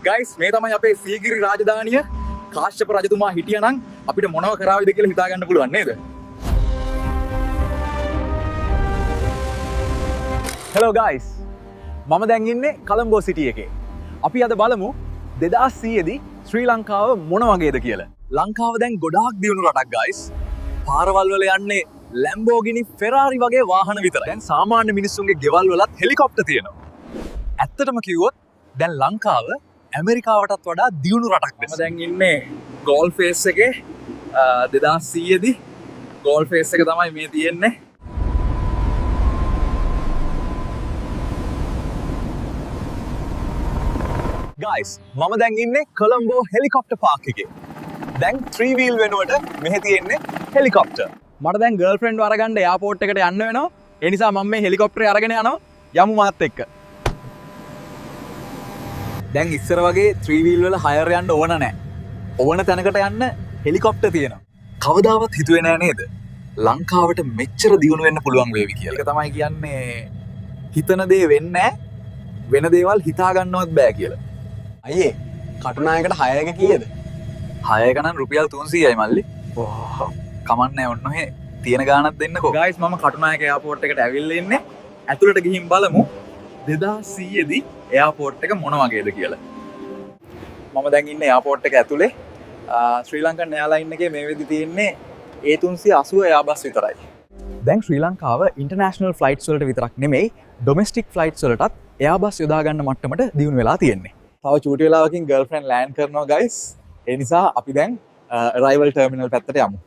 Guys මේ තමයි අපේ සීගිරි රාජධානිය. කාශ්‍යප රජතුමා හිටියනම් අපිට මොනව කරාවිද කියලා හිතා ගන්න පුළුවන් නේද? Hello guys. මම දැන් ඉන්නේ කොලම්බෝ සිටි එකේ. අපි අද බලමු 2030 දී ශ්‍රී ලංකාව මොන වගේද කියලා. ලංකාව දැන් ගොඩාක් දියුණු රටක් guys. පාරවල් වල යන්නේ Lamborghini Ferrari වගේ වාහන විතරයි. දැන් සාමාන්‍ය මිනිස්සුන්ගේ ගෙවල් වලත් හෙලිකොප්ටර් තියෙනවා. ඇත්තටම කිව්වොත් දැන් ලංකාව ඇමරිකාවටත් වඩා දියුණු රටක්. මම දැන් ඉන්නේ ගෝල් ෆේස් එකේ 2030 දී ගෝල් ෆේස් එක තමයි මේ තියෙන්නේ. Guys, මම දැන් ඉන්නේ කොලම්බෝ හෙලිකොප්ටර් පාක් එකේ. දැන් 3 wheel වෙනුවට මෙහෙ තියෙන්නේ හෙලිකොප්ටර්. මට දැන් ගර්ල්ෆ්‍රෙන්ඩ් අරගන්න එයාපෝට් එකට යන්න වෙනවා. ඒ නිසා මම මේ හෙලිකොප්ටරේ අරගෙන යනවා. යමු මාත් එක්ක. දැන් ඉස්සර වගේ 3 wheel වල හයර් යන්න ඕන නැහැ. ඕන තැනකට යන්න හෙලිකොප්ටර් තියෙනවා. කවදාවත් හිතුවේ නෑ නේද? ලංකාවට මෙච්චර දියුණු වෙන්න පුළුවන් වේවි කියලා. ඒක තමයි කියන්නේ හිතන දේ වෙන්නේ වෙන දේවල් හිතා ගන්නවත් බෑ කියලා. අයියේ කටුනායකට 6 එක කීයද? 6 එක නම් රුපියල් 300යි මල්ලි. ඕ කමන්නේ ඔන්න ඔහේ තියෙන ගාණක් දෙන්නකෝ. ගයිස් මම කටුනායක එයාපෝට් එකට ඇවිල්ලා ඉන්නේ. ඇතුළට ගිහින් බලමු 2030 දී එයාපෝට් එක මොන වගේද කියලා. මම දැන් ඉන්නේ එයාපෝට් එක ඇතුලේ. ශ්‍රී ලංකන් එයාලයින් එකේ මේ වෙද්දි තියෙන්නේ A380 එයාබස් විතරයි. දැන් ශ්‍රී ලංකාව ඉන්ටර්නැෂනල් ෆ්ලයිට්ස් වලට විතරක් නෙමෙයි ඩොමෙස්ටික් ෆ්ලයිට්ස් වලටත් එයාබස් යොදා ගන්න මට්ටමට දියුණු වෙලා තියෙන්නේ. තව චූටි වෙලාවකින් ගර්ල්ෆ්‍රෙන්ඩ් ලෑන්ඩ් කරනවා ගයිස්. ඒ නිසා අපි දැන් අරයිවල් ටර්මිනල් පැත්තට යමු.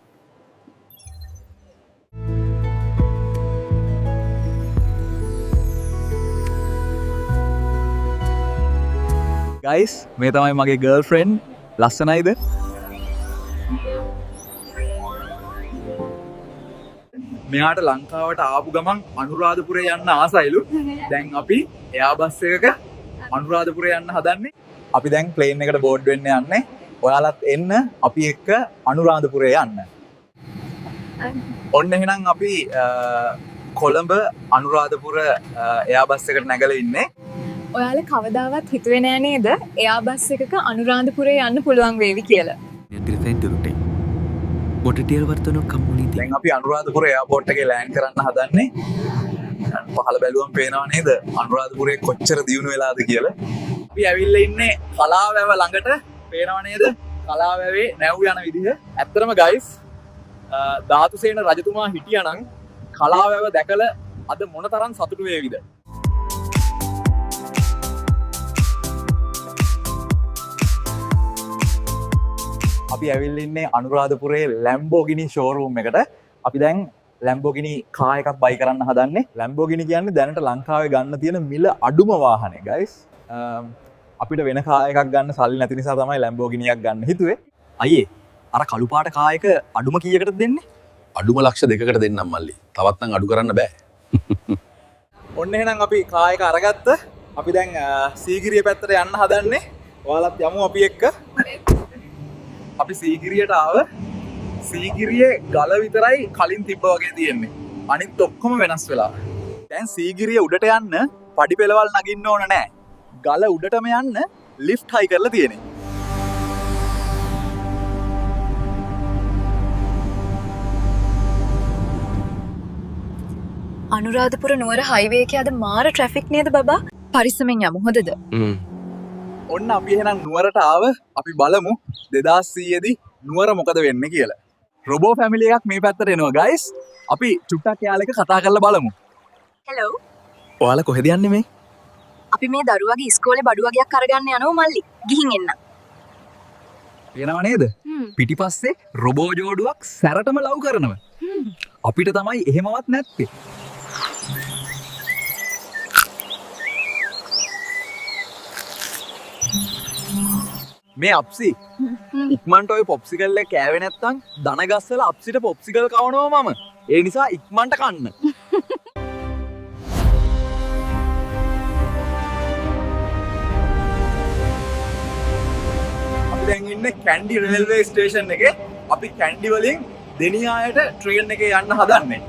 ගයිස් මේ තමයි මගේ ගර්ල්ෆ්‍රෙන්ඩ්. ලස්සනයිද? මෙයාට ලංකාවට ආපු ගමන් අනුරාධපුරේ යන්න ආසයිලු. දැන් අපි එයාබස් එකක අනුරාධපුරේ යන්න හදන්නේ. අපි දැන් ප්ලේන් එකට බෝඩ් වෙන්න යන්නේ. ඔයාලත් එන්න අපි එක්ක අනුරාධපුරේ යන්න. ඔන්න එහෙනම් අපි කොළඹ අනුරාධපුර එයාබස් එකට නැගලා ඉන්නේ. ඔයාලා කවදාවත් හිතුවේ නෑ නේද එයාබස් එකක අනුරාධපුරේ යන්න පුළුවන් වේවි කියලා. දැන් අපි අනුරාධපුර එයාපෝට් එකේ ලෑන්ඩ් කරන්න හදන්නේ. පහළ බැලුවම පේනවා නේද අනුරාධපුරේ කොච්චර දියුණු වෙලාද කියලා. අපි ඇවිල්ලා ඉන්නේ කලාවැව ළඟට. පේනවා නේද කලාවැවේ නැව් යන විදිහ. ඇත්තටම ගයිස් ධාතුසේන රජතුමා හිටියානම් කලාවැව දැකලා අද මොනතරම් සතුටු වේවිද? අපි ඇවිල්ලා ඉන්නේ අනුරාධපුරේ Lamborghini showroom එකට. අපි දැන් Lamborghini car එකක් buy කරන්න හදන්නේ. Lamborghini කියන්නේ දැනට ලංකාවේ ගන්න තියෙන මිල අඩුම වාහනේ guys. අපිට වෙන car එකක් ගන්න සල්ලි නැති නිසා තමයි Lamborghini එකක් ගන්න හිතුවේ. අයියේ අර කළු පාට car එක අඩුම කීයකටද දෙන්නේ? අඩුම ලක්ෂ 2කට දෙන්නම් මල්ලි. තවත් නම් අඩු කරන්න බෑ. ඔන්න එහෙනම් අපි car එක අරගත්ත. අපි දැන් සීගිරිය පැත්තට යන්න හදන්නේ. ඔයාලත් යමු අපි එක්ක. අපි සීගිරියට ආව. සීගිරියේ ගල විතරයි කලින් තිබ්බ වගේ තියෙන්නේ. අනිත් ඔක්කොම වෙනස් වෙලා. දැන් සීගිරිය උඩට යන්න පඩි පෙළවල් නගින්න ඕන නෑ. ගල උඩටම යන්න ලිෆ්ට් හයි කරලා තියෙන්නේ. අනුරාධපුර නුවර හයිවේ එකේ අද මාර ට්‍රැෆික් නේද බබා? පරිස්සමෙන් යමු හොඳද? ඔන්න අපි එහෙනම් නුවරට ආව. අපි බලමු 2030 දී නුවර මොකද වෙන්නේ කියලා. රොබෝ ෆැමිලි එකක් මේ පැත්තට එනවා guys. අපි චුට්ටක් යාළ එක කතා කරලා බලමු. හෙලෝ. ඔයාලා කොහෙද යන්නේ මේ? අපි මේ දරුවගේ ඉස්කෝලේ බඩු වගේක් අරගන්න යනවා මල්ලි. ගිහින් එන්න. පේනව නේද? පිටිපස්සේ රොබෝ ජෝඩුවක් සැරටම ලව් කරනවා. අපිට තමයි එහෙමවත් නැත්තේ. මේ අප්සි ඉක්මන්ට ඔය පොප්සිකල් එක කෑවේ නැත්තම් දන ගස්සලා අප්සිට පොප්සිකල් කවනවා මම. ඒ නිසා ඉක්මන්ට කන්න. අපි දැන් ඉන්නේ කැන්ඩි රේල්වේ ස්ටේෂන් එකේ. අපි කැන්ඩි වලින් දෙනියායට ට්‍රේන් එකේ යන්න හදන්නේ.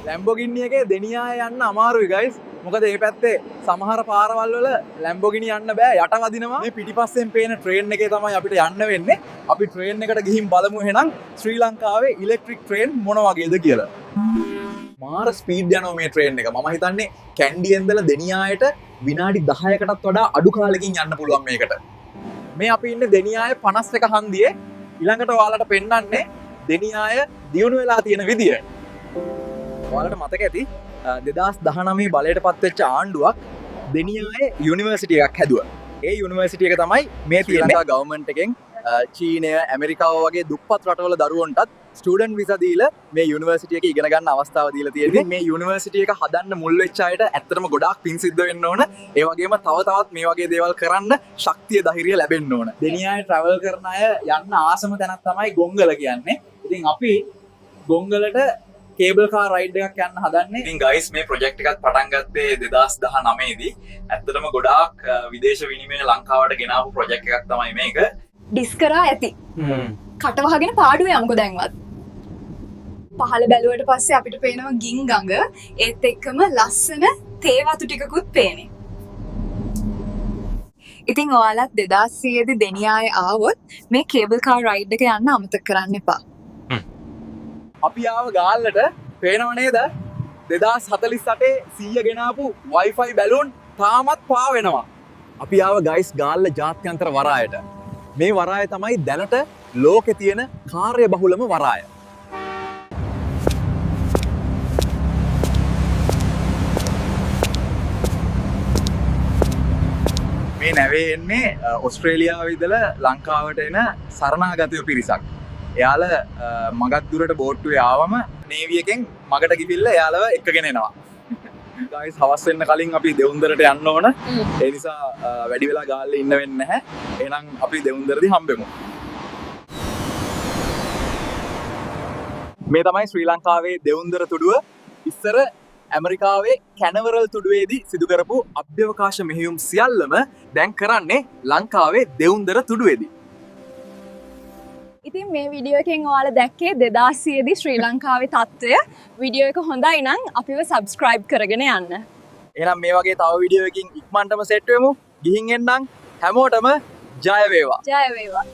Lamborghini එකේ දෙනියාය යන්න අමාරුයි guys. මොකද මේ පැත්තේ සමහර පාරවල් වල Lamborghini යන්න බෑ යට වදිනවා. මේ පිටිපස්සෙන් පේන ට්‍රේන් එකේ තමයි අපිට යන්න වෙන්නේ. අපි ට්‍රේන් එකට ගිහින් බලමු එහෙනම් ශ්‍රී ලංකාවේ ඉලෙක්ට්‍රික් ට්‍රේන් මොන වගේද කියලා. මාර ස්පීඩ් යනවා මේ ට්‍රේන් එක. මම හිතන්නේ කැන්ඩියෙන් ඉඳලා දෙනියායට විනාඩි 10කටත් වඩා අඩු කාලෙකින් යන්න පුළුවන් මේකට. මේ අපි ඉන්නේ දෙනියාය 51 හන්දියේ. ඊළඟට ඔයාලට පෙන්වන්නේ දෙනියාය දියුණු වෙලා තියෙන විදිය. ඔයාලට මතක ඇති 2019 බලයට පත්වෙච්ච ආණ්ඩුවක් දෙනියාය යුනිවර්සිටි එකක් හැදුවා. ඒ යුනිවර්සිටි එක තමයි මේ තියෙන ගවර්න්මන්ට් එකෙන් චීනය ඇමරිකාව වගේ දුප්පත් රටවල දරුවන්ටත් ස්ටුඩන්ට් විසා දීලා මේ යුනිවර්සිටි එකේ ඉගෙන ගන්න අවස්ථාව දීලා තියෙන්නේ. මේ යුනිවර්සිටි එක හදන්න මුල් වෙච්ච අයට ඇත්තටම ගොඩාක් පින් සිද්ධ වෙන්න ඕන. ඒ වගේම තව තවත් මේ වගේ දේවල් කරන්න ශක්තිය ධෛර්යය ලැබෙන්න ඕන. දෙනියාය ට්‍රැවල් කරන අය යන්න ආසම තැනක් තමයි ගොංගල කියන්නේ. ඉතින් අපි ගොංගලට කේබල් කාර් රයිඩ් එකක් යන්න හදන්නේ. ඉතින් ගයිස් මේ ප්‍රොජෙක්ට් එකත් පටන් ගත්තේ 2019 දී. ඇත්තටම ගොඩාක් විදේශ විනිමය ලංකාවට ගෙනාවු ප්‍රොජෙක්ට් එකක් තමයි මේක. ඩිස් කරා ඇති. කටවහගෙන පාඩුව යමුකෝ දැන්වත්. පහළ බැලුවට පස්සේ අපිට පේනවා ගින් ගඟ. ඒත් එක්කම ලස්සන තේ වතු ටිකකුත් පේනේ. ඉතින් ඔයාලත් 2000 දී දෙනියාය ආවොත් මේ කේබල් කාර් රයිඩ් එක යන්න අමතක කරන්න එපා. අපි ආව ගාල්ලට පේනව නේද 2048 100 ගෙනාපු Wi-Fi බැලුන් තාමත් පාවෙනවා. අපි ආව ගයිස් ගාල්ල ජාත්‍යන්තර වරායට. මේ වරාය තමයි දැනට ලෝකේ තියෙන කාර්ය බහුලම වරාය. මේ නැවේ එන්නේ ඔස්ට්‍රේලියාවේ ඉඳලා ලංකාවට එන සරණාගතයෝ පිරිසක්. එයාලා මගත් දුරට බෝට්ටුවේ ආවම නේවි එකෙන් මගට ගිහිල්ලා එයාලව එක්කගෙන එනවා. ගයිස් හවස් වෙන්න කලින් අපි දෙවුන්දරට යන්න ඕන. ඒ නිසා වැඩි වෙලා ගාල්ලේ ඉන්න වෙන්නේ නැහැ. එහෙනම් අපි දෙවුන්දරදී හම්බෙමු. මේ තමයි ශ්‍රී ලංකාවේ දෙවුන්දර තුඩුව. ඉස්සර ඇමරිකාවේ කැනවරල් තුඩුවේදී සිදු කරපු අභ්‍යවකාශ මෙහෙයුම් සියල්ලම දැන් කරන්නේ ලංකාවේ දෙවුන්දර තුඩුවේදී. ඉතින් මේ වීඩියෝ එකෙන් ඔයාලා දැක්කේ 2000 දී ශ්‍රී ලංකාවේ තත්ත්වය. වීඩියෝ එක හොඳයි නම් අපිව subscribe කරගෙන යන්න. එහෙනම් මේ වගේ තව වීඩියෝ එකකින් ඉක්මනටම සෙට් වෙමු. ගිහින් එන්නම් හැමෝටම ජය වේවා. ජය වේවා.